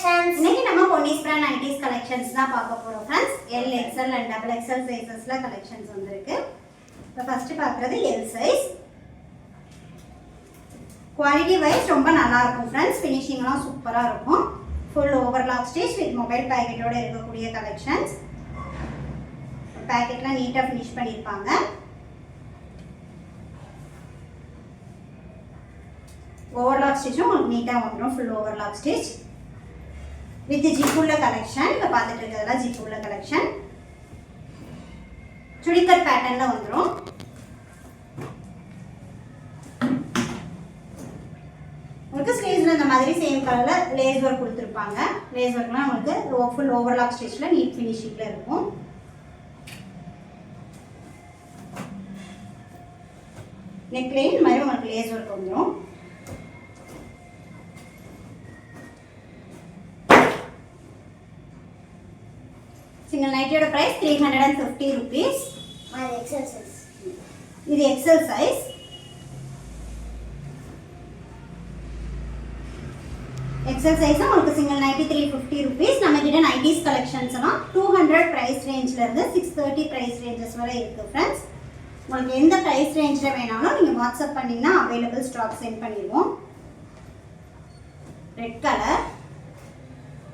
collections. இன்னைக்கு நம்ம Ponnis brand 90s collections தான் பார்க்க போறோம் friends. L, XL and XXL sizesல collections வந்திருக்கு. இப்போ ஃபர்ஸ்ட் பார்க்கிறது L size. குவாலிட்டி வைஸ் ரொம்ப நல்லா இருக்கும் फ्रेंड्स. ஃபினிஷிங்லாம் சூப்பரா இருக்கும். full overlock stitch with mobile packet ஓட இருக்கக்கூடிய collections. பாக்கெட்லாம் நீட்டா finish பண்ணிருப்பாங்க. overlock stitch உங்களுக்கு நீட்டா வந்துரும். full overlock stitch with zip உள்ள collection. இப்ப பார்த்துட்டு இருக்கிறதெல்லாம் zip உள்ள collection. சுடிக்கட் பேட்டர்ன்ல வந்துரும். உங்களுக்கு ஸ்லீவ்ஸ்ல இந்த மாதிரி சேம் கலர்ல லேஸ் வர்க் கொடுத்திருப்பாங்க. லேஸ் வர்க்லாம் உங்களுக்கு full overlock stitchல நீட் ஃபினிஷிங்ல இருக்கும். நெக்லைன் இந்த மாதிரி உங்களுக்கு லேஸ் வர்க் வந்துரும். Single nighty price 350 rupees. And XL size. This is XL size. XL size உங்களுக்கு single nighty 350 rupees. நம்ம கிட்ட 90s collections எல்லாம் 200 price range ல இருந்து 630 price ranges வரை இருக்கு friends. உங்களுக்கு எந்த price range ல வேணாலும் நீங்க WhatsApp பண்ணீங்கன்னா available stock send பண்ணிடுவோம். Red color.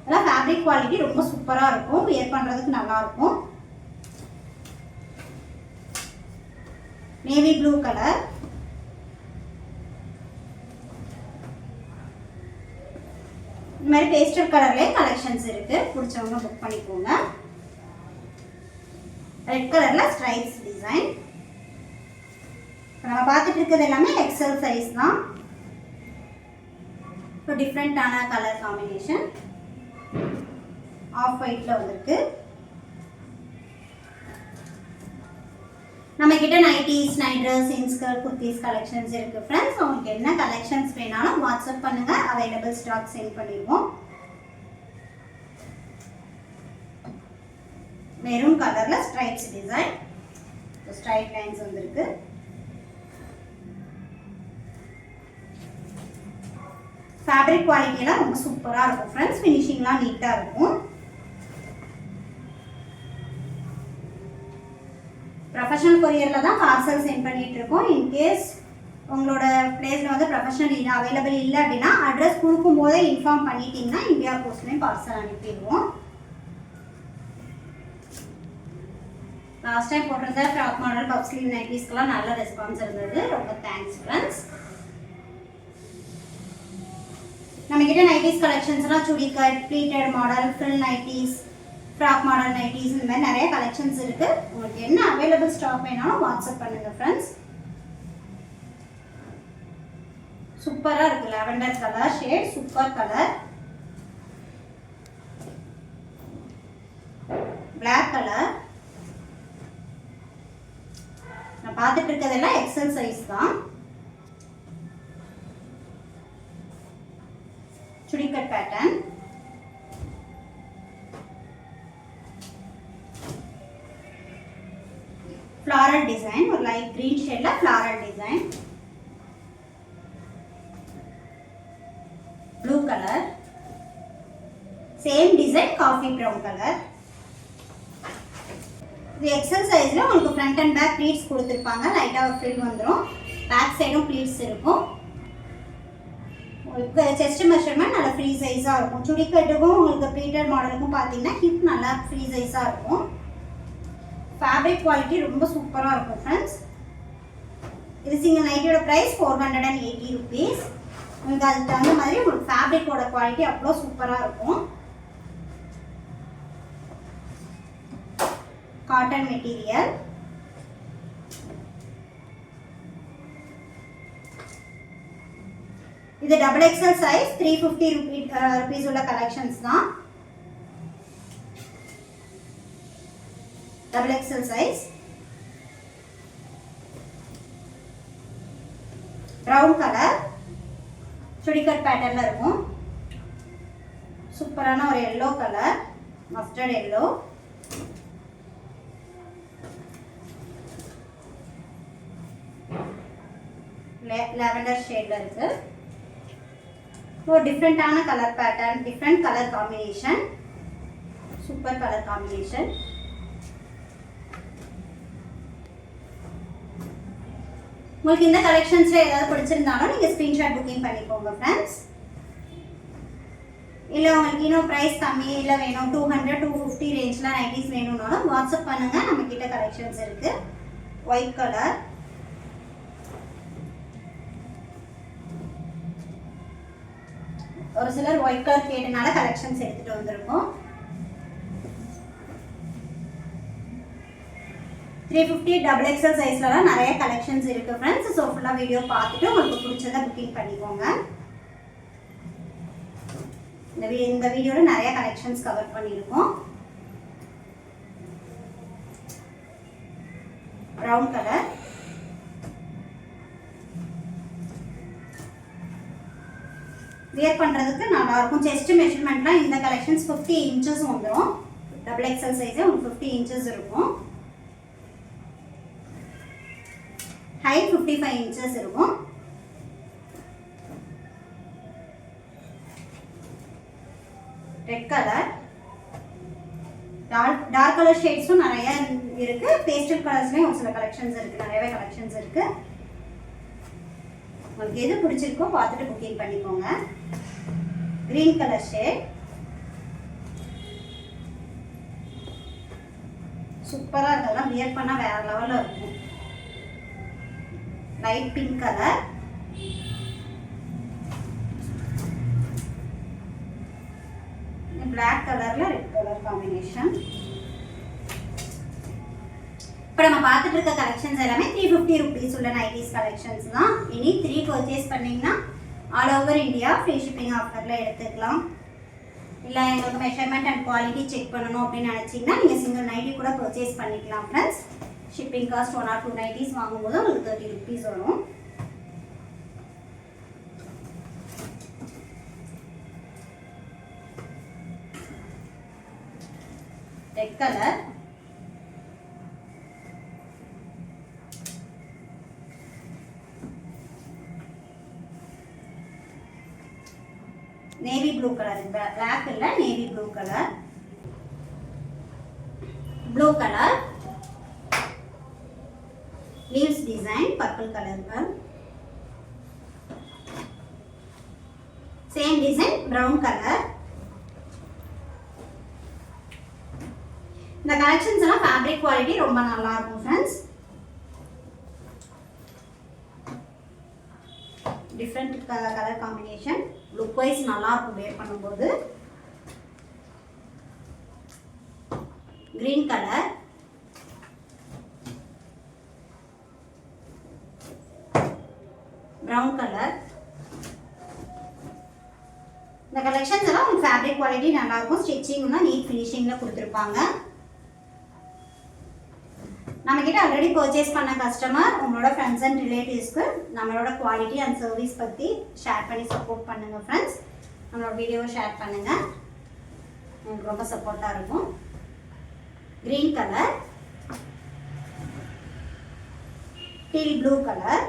இதெல்லாம் ஃபேப்ரிக் குவாலிட்டி ரொம்ப சூப்பரா இருக்கும். வியர் பண்றதுக்கு நல்லா இருக்கும். Navy blue colour. இந்த மாதிரி பேஸ்டல் கலர்லயே கலெக்ஷன்ஸ் இருக்கு. பிடிச்சவங்க புக் பண்ணிக்கோங்க. ரெட் கலர்ல ஸ்ட்ரைப்ஸ் டிசைன். நம்ம பார்த்துட்டு இருக்கிறது எல்லாமே எக்ஸல் சைஸ் தான். இப்போ டிஃப்ரெண்டான கலர் காம்பினேஷன். ஆஃப் ஒயிட்ல வந்திருக்கு. நம்ம கிட்ட nighties, night dress, inskirt, kurtis collections இருக்கு फ्रेंड्स. உங்களுக்கு என்ன கலெக்ஷன்ஸ் வேணாலும் வாட்ஸ்அப் பண்ணுங்க. அவைலபிள் ஸ்டாக் சென்ட் பண்ணிடுவோம். மெரூன் கலர்ல ஸ்ட்ரைப்ஸ் டிசைன். ஸ்ட்ரைட் லைன்ஸ் வந்திருக்கு. ஃபேப்ரிக் குவாலிட்டிலாம் ரொம்ப சூப்பரா இருக்கும் फ्रेंड्स. ஃபினிஷிங்லாம் நீட்டா இருக்கும். ப்ரொஃபஷனல் கொரியர்ல தான் பார்சல் சென்ட் பண்ணிட்டு இருக்கோம். இன் கேஸ் உங்களோட பிளேஸ்ல வந்து ப்ரொஃபஷனல் அவைலபிள் இல்லை அப்படின்னா அட்ரஸ் கொடுக்கும்போதே இன்ஃபார்ம் பண்ணிட்டீங்கன்னா இந்தியா போஸ்ட்லயும் பார்சல் அனுப்பிடுவோம். லாஸ்ட் டைம் போட்டிருந்த ஃப்ராக் மாடல் பப் ஸ்லீவ் நைட்டிஸ்க்குலாம் நல்ல ரெஸ்பான்ஸ் இருந்தது. ரொம்ப தேங்க்ஸ் ஃப்ரெண்ட்ஸ். நம்ம கிட்ட நைட்டிஸ் கலெக்ஷன்ஸ்லாம் chudi cut, pleated model, full nighties, frock model nighties இந்த மாதிரி நிறைய கலெக்ஷன்ஸ் இருக்கு. உங்களுக்கு என்ன அவைலபிள் ஸ்டாக் வேணாலும் வாட்ஸ்அப் பண்ணுங்க ஃப்ரெண்ட்ஸ். சூப்பரா இருக்கு. Lavender colour shade, super colour. Black colour. நான் பார்த்துட்டு இருக்கிறதெல்லாம் எக்ஸல் சைஸ் தான். Chudi cut pattern. floral design or light green shade la floral design. Blue color. Same design coffee brown color. The XL size la உங்களுக்கு front and back pleats கொடுத்திருப்பாங்க. லைட்டா ஒரு fill வந்துரும். Back சைடும் pleats இருக்கும். உங்களுக்கு செஸ்ட் மெஷர்மென்ட் நல்ல ஃப்ரீ சைஸா இருக்கும். சுடிக்கட்டுக்கும் உங்களுக்கு ப்ளீட்டட் மாடலுக்கும் பாத்தீங்கன்னா ஹிப் நல்லா ஃப்ரீ சைஸா இருக்கும். ஃபேப்ரிக் குவாலிட்டி ரொம்ப சூப்பரா இருக்கும் फ्रेंड्स. இது சிங்கிள் நைட்டியோட பிரைஸ் 480 rupees. உங்களுக்கு அதுக்கு தகுந்த மாதிரி உங்களுக்கு ஃபேப்ரிக்கோட குவாலிட்டி அவ்வளோ சூப்பரா இருக்கும். Cotton material. இது டபுள் எக்ஸ்எல் சைஸ் 350 rupees உள்ள கலெக்ஷன்ஸ் தான். double XL size. brown color. சுடிக்கட் பேட்டர்ன்ல இருக்கும். சூப்பரான ஒரு yellow color. mustard yellow. lavender shade ல இருக்கு. ஒரு டிஃப்ரெண்ட்டான colour pattern, different colour combination, super colour combination. உங்களுக்கு இந்த கலெக்ஷன்ஸ்ல ஏதாவது பிடிச்சிருந்தாலும் நீங்கள் ஸ்க்ரீன்ஷாட் புக்கிங் பண்ணிக்கோங்க ஃப்ரெண்ட்ஸ். இல்லை உங்களுக்கு இன்னும் ப்ரைஸ் கம்மி இல்லை வேணும் 200 250 ரேஞ்சில் நைட்டிஸ் வேணும்னாலும் வாட்ஸ்அப் பண்ணுங்கள். நம்மக்கிட்ட கலெக்ஷன்ஸ் இருக்குது. ஒயிட் கலர், ஒரு சிலர் ஒயிட் கலர் கேட்டனால கலெக்ஷன்ஸ் எடுத்துகிட்டு வந்திருக்கோம். 350 XXL சைஸ்லலாம் நிறைய கலெக்ஷன்ஸ் இருக்குது ஃப்ரெண்ட்ஸ். ஸோ ஃபுல்லாக வீடியோ பார்த்துட்டு உங்களுக்கு பிடிச்சதை புக்கிங் பண்ணிக்கோங்க. இந்த வீடியோவில் நிறைய கலெக்ஷன்ஸ் கவர் பண்ணியிருக்கோம். ப்ரௌன் கலர், வியர் பண்ணுறதுக்கு நல்லாயிருக்கும். செஸ்ட் மெஷர்மெண்ட்லாம் இந்த கலெக்ஷன்ஸ் 50 இன்ச்சஸ் வந்துடும். XXL சைஸே உங்களுக்கு 50 இன்ச்சஸ் இருக்கும். ஹைட் 55 இன்ச்சஸ் இருக்கும். ரெட் கலர், டார்க் கலர் ஷேட்ஸும் நிறைய இருக்கு. பேஸ்டல் கலர்ஸ்லயும் ஒரு சில கலெக்ஷன்ஸ் இருக்கு, நிறையவே கலெக்ஷன்ஸ் இருக்கு. உங்களுக்கு எது பிடிச்சிருக்கோ பார்த்துட்டு புக்கிங் பண்ணிக்கோங்க. கிரீன் கலர் ஷேட், சூப்பரா இருக்கலாம், வியர் பண்ணா வேற லெவல்ல இருக்கும். லைட் பிங்க் கலர், பிளாக் கலர்ல ரெட் கலர் காம்பினேஷன். இப்போ நம்ம பார்த்துட்டு இருக்க கலெக்ஷன்ஸ் எல்லாமே 350 rupees உள்ள நைட்டிஸ் கலெக்ஷன்ஸ் தான். இனி 3 பர்ச்சேஸ் பண்ணீங்கன்னா all over India free shipping ஆஃபரில் எடுத்துக்கலாம். இல்லை எங்களுக்கு மெஷர்மெண்ட் அண்ட் குவாலிட்டி செக் பண்ணணும் அப்படின்னு நினச்சிங்கன்னா நீங்கள் சிங்கிள் நைட்டி கூட பர்ச்சேஸ் பண்ணிக்கலாம் friends. Shipping cost 1 or 2 nighties வாங்கும்போது உங்களுக்கு 30 rupees வரும். Red colour, navy blue colour, black இல்ல navy blue colour, blue colour, leaves design purple colour, same design brown colour. இந்த கலெக்ஷன்ஸ் எல்லாம் ஃபேப்ரிக் குவாலிட்டி ரொம்ப நல்லா இருக்கும் friends. Different colour combination, look wise நல்லா இருக்கும் வேர் பண்ணும்போது. Green colour, brown colour. இந்த கலெக்ஷன்ஸ் எல்லாம் உங்களுக்கு ஃபேப்ரிக் குவாலிட்டி நல்லா இருக்கும். ஸ்டிச்சிங்லாம் நீட் ஃபினிஷிங்ல கொடுத்துருப்பாங்க. நம்மக்கிட்ட ஆல்ரெடி பர்ச்சேஸ் பண்ண கஸ்டமர் உங்களோட ஃப்ரெண்ட்ஸ் அண்ட் ரிலேட்டிவ்ஸ்க்கு நம்மளோட குவாலிட்டி அண்ட் சர்வீஸ் பற்றி ஷேர் பண்ணி சப்போர்ட் பண்ணுங்கள் ஃப்ரெண்ட்ஸ். நம்மளோட வீடியோவை ஷேர் பண்ணுங்கள், உங்களுக்கு ரொம்ப சப்போர்ட்டாக இருக்கும். Green colour, deal blue colour,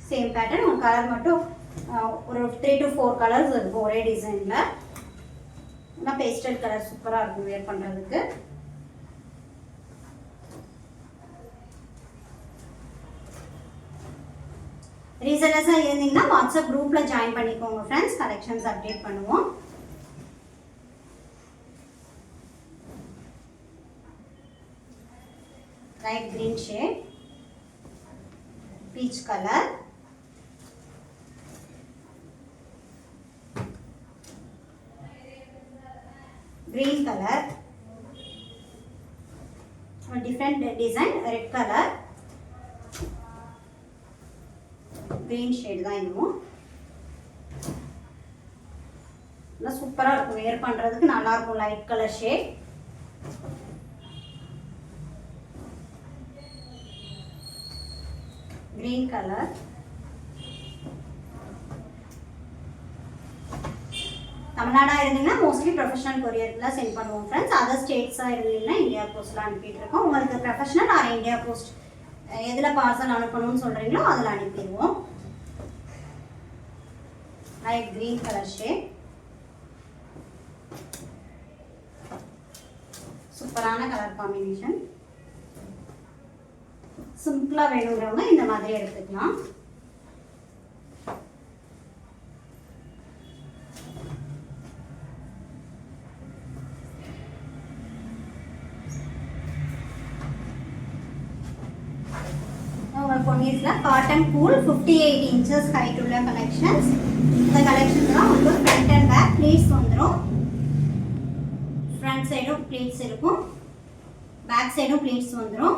same pattern. ஒரு கலர் மட்டும் ஒரு 3 to 4 கலர்ஸ் இருக்கும் ஒரே டிசைனில். ஆனால் பேஸ்டல் கலர் சூப்பராக இருக்கும் வேர் பண்ணுறதுக்கு. ரீசனஸாக இருந்தீங்கன்னா வாட்ஸ்அப் குரூப்பில் ஜாயின் பண்ணிக்கோங்க ஃப்ரெண்ட்ஸ். கலெக்ஷன்ஸ் அப்டேட் பண்ணுவோம். Light green shade, peach colour, green color, different design, red color, green shade தான் இதுவும். நல்லா சூப்பரா இருக்கும் வேர் பண்றதுக்கு, நல்லா இருக்கும். Light colour shade, green color, தமிழ்நாடா இருந்தீங்கன்னா மோஸ்ட்லி ப்ரொஃபஷனல் கொரியர்ல சென்ட் பண்ணுவோம் ஃப்ரெண்ட்ஸ். அதர் ஸ்டேட்ஸாக இருந்தீங்கன்னா இந்தியா போஸ்ட்ல அனுப்பிட்டு இருக்கோம். உங்களுக்கு ப்ரொஃபஷனல் ஆர் இந்தியா போஸ்ட் எதில் பார்சல் அனுப்பணும்னு சொல்கிறீங்களோ அதில் அனுப்பிடுவோம். லைட் க்ரீன் கலர் ஷேட், சூப்பரான கலர் காம்பினேஷன். சிம்பிளாக வேணுங்கிறவங்க இந்த மாதிரி எடுத்துக்கலாம். பொன்னியஸில் காட்டன் கூல் 58 inches ஹைட் உள்ள கலெக்ஷன்ஸ். இந்த கலெக்ஷன்ஸ்லாம் உங்களுக்கு ஃப்ரண்ட் அண்ட் பேக் ப்ளீட்ஸ் வந்துடும். ஃப்ரண்ட் சைடும் ப்ளீட்ஸ் இருக்கும், பேக் சைடும் ப்ளீட்ஸ் வந்துடும்.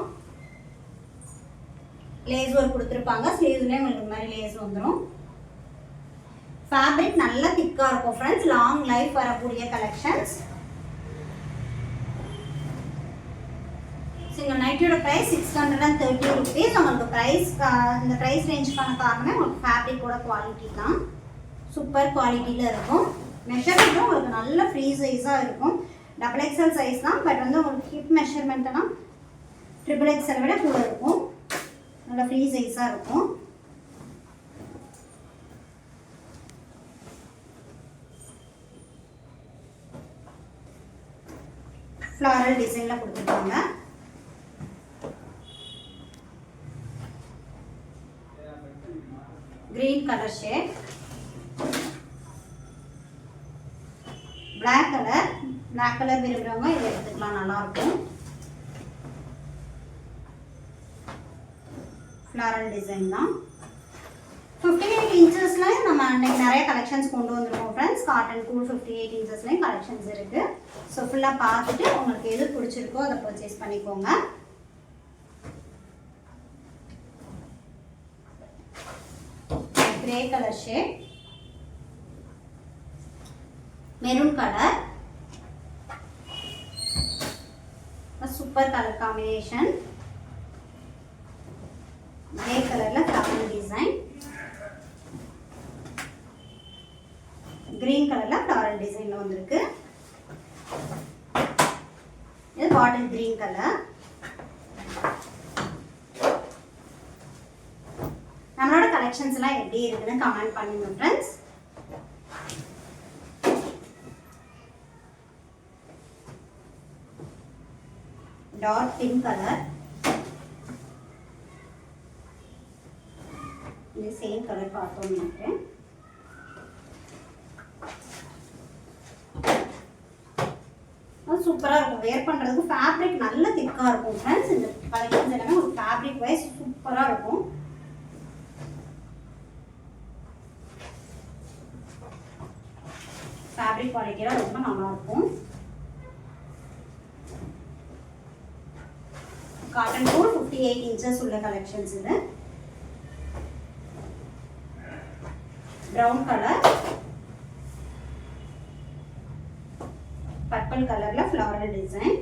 லேஸ் ஒர்க் கொடுத்துருப்பாங்க, ஸ்லீவ்ஸ்லேயே உங்களுக்கு இந்த மாதிரி லேஸ் வந்துடும். ஃபேப்ரிக் நல்லா திக்காக இருக்கும் ஃப்ரெண்ட்ஸ், லாங் லைஃப் வரக்கூடிய கலெக்ஷன்ஸ். இந்த நைட்டியோட ப்ரைஸ் 630 rupees. உங்களுக்கு ப்ரைஸ் இந்த ப்ரைஸ் ரேஞ்சுக்கான காரணமே உங்களுக்கு ஃபேப்ரிக்கோட குவாலிட்டி தான். சூப்பர் குவாலிட்டியில் இருக்கும். மெஷர்மெண்ட்டும் உங்களுக்கு நல்ல ஃப்ரீ சைஸாக இருக்கும். XXL சைஸ் தான், பட் வந்து உங்களுக்கு ஹிப் மெஷர்மெண்ட்னா XXL விட கூட இருக்கும். நல்ல ஃப்ரீ சைஸாக இருக்கும். ஃப்ளாரல் டிசைனில் கொடுத்துருக்காங்க. Green colour shade, black colour விரும்புகிறவங்க இதை எடுத்துக்கலாம், நல்லாயிருக்கும். ஃப்ளாரல் டிசைன் தான். 58 inchesல நம்ம அன்னைக்கு நிறைய கலெக்ஷன்ஸ் கொண்டு வந்திருக்கோம் ஃப்ரெண்ட்ஸ். காட்டன் கூல் 58 inchesலையும் கலெக்ஷன்ஸ் இருக்குது. ஸோ ஃபுல்லாக பார்த்துட்டு உங்களுக்கு எது பிடிச்சிருக்கோ அதை பர்ச்சேஸ் பண்ணிக்கோங்க. Grey colour shade, maroon colour, super colour combination. Grey கலர்ல ஃப்ளவர் டிசைன், கிரீன் கலர்ல ஃப்ளவர் டிசைன்ல வந்திருக்கு. இது பாட்டில் கிரீன் கலர். நம்மளோட கலெக்ஷன்ஸ் எல்லாம் எப்படி இருக்குன்னு கமெண்ட் பண்ணுங்க ஃப்ரெண்ட்ஸ். டார்க் பிங்க் கலர், இது சேம் கலர் பார்த்தோம் நினைக்கிறேன். சூப்பராக இருக்கும், வேர் பண்ணுறதுக்கு ஃபேப்ரிக் நல்ல திக்காக இருக்கும் ஃப்ரெண்ட்ஸ். இந்த கலெக்ஷன்ஸ் எல்லாமே ஒரு ஃபேப்ரிக் வைஸ் சூப்பராக இருக்கும். ஃபேப்ரிக் குவாலிட்டியெல்லாம் ரொம்ப நல்லாயிருக்கும். காட்டன் கூல் 58 inches உள்ள கலெக்ஷன்ஸ் இது. ப்ரௌன் கலர், பர்பிள் கலர்ல floral design,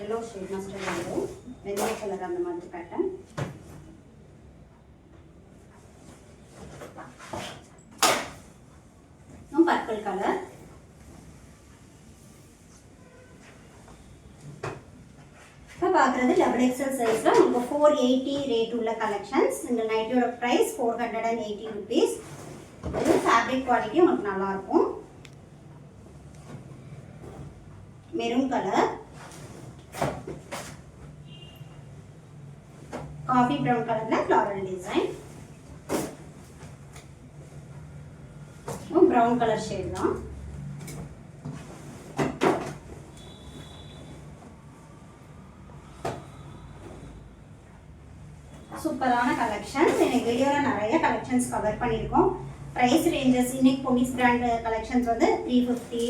yellow shade mustard yellow, வெள்ளை கலர் அந்த மாதிரி பேட்டர்ன். பர்பிள் கலர், இப்போ பார்க்குறது XXL சைஸில் உங்களுக்கு 480 ரேட் உள்ள கலெக்ஷன்ஸ். இந்த நைட்டியோட ப்ரைஸ் 480 rupees. இது ஃபேப்ரிக் குவாலிட்டி உங்களுக்கு நல்லாயிருக்கும். மெரூன் கலர், காஃபி ப்ரௌன் கலரில் floral design, brown colour shade தான். சூப்பரான கலெக்ஷன்ஸ். எனக்கு வீடியோவில் நிறைய கலெக்ஷன்ஸ் கவர் பண்ணியிருக்கோம். ப்ரைஸ் ரேஞ்சஸ் இன்னைக்கு பொன்னிஸ் பிராண்ட் கலெக்ஷன்ஸ் வந்து 350,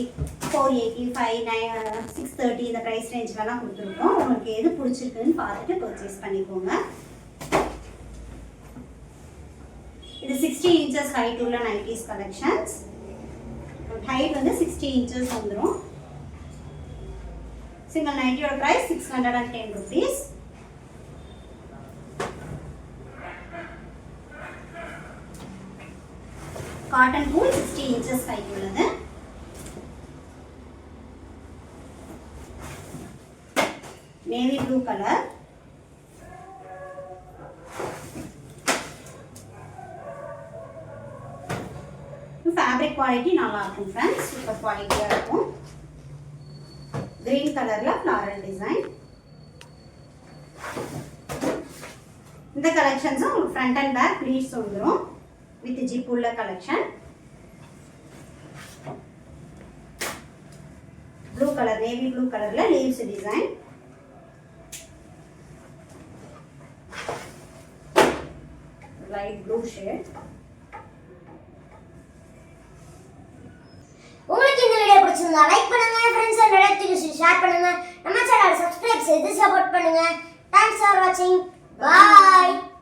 480, 590, 630 இந்த ப்ரைஸ் ரேஞ்சிலலாம் கொடுத்துருக்கோம். உங்களுக்கு எது பிடிச்சிருக்குன்னு பார்த்துட்டு பர்ச்சேஸ் பண்ணிக்கோங்க. இது 60 inches ஹைட் உள்ள நைட்டிஸ் கலெக்ஷன்ஸ். ஹைட் வந்து 60 inches வந்துடும். சிங்கிள் நைட்டியோட price 610 rupees. Cotton cool 60 inches height உள்ளது. Navy blue colour, fabric quality நல்லா இருக்கும் ஃப்ரெண்ட்ஸ், சூப்பர் குவாலிட்டியாக இருக்கும். கிரீன் கலரில் ஃப்ளாரல் டிசைன். இந்த கலெக்ஷன்ஸும் உங்களுக்கு ஃப்ரண்ட் அண்ட் பேக் ப்ளீட்ஸ் வந்துடும் வித் ஜிப் உள்ள collection. Blue colour, navy blue கலரில் leaves design. Light blue shade. உங்களுக்கு இந்த வீடியோ பிடிச்சிருந்தா லைக் பண்ணுங்க, ஃப்ரெண்ட்ஸ் அண்ட் ரிலேட்டிவ்ஸ் ஷேர் பண்ணுங்க, நம்ம சேனலை சப்ஸ்கிரைப் செய்து சப்போர்ட் பண்ணுங்க. Thanks for watching. Bye.